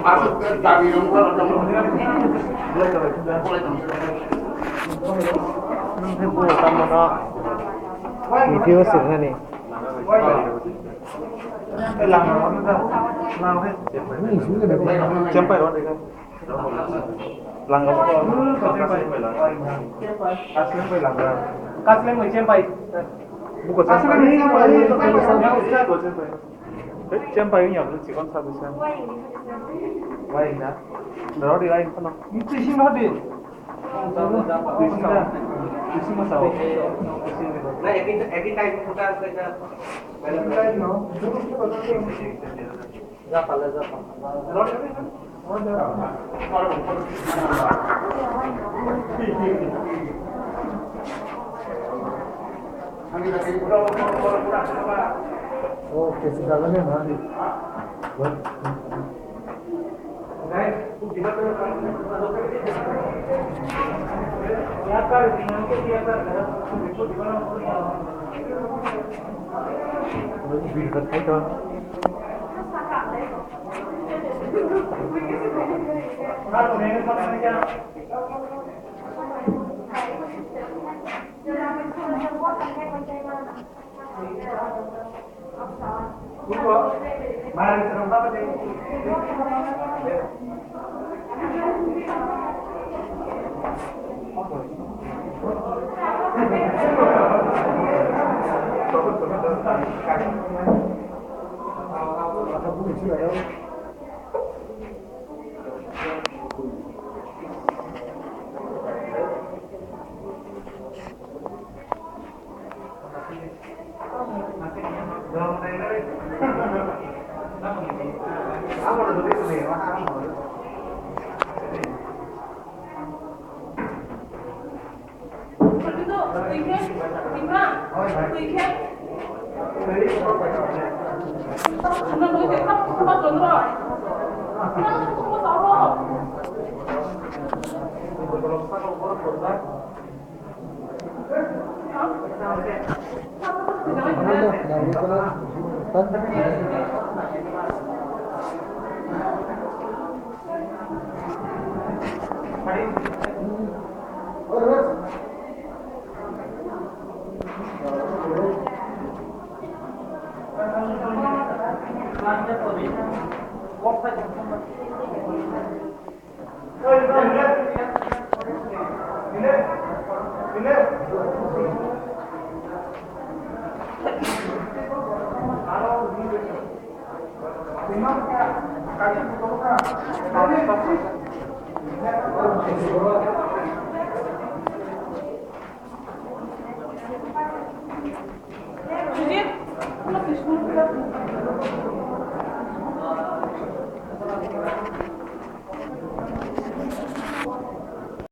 Masuk ke kami nomor tama na video sir na ni Cempai ron lang kasih mau cempai bukan cempai ini apa sih kan satu sen wain dah dah di lain mana itu sih mau di Isi masalah. Nah, every time kita Oke, segalanya nanti. Judit, kamu habis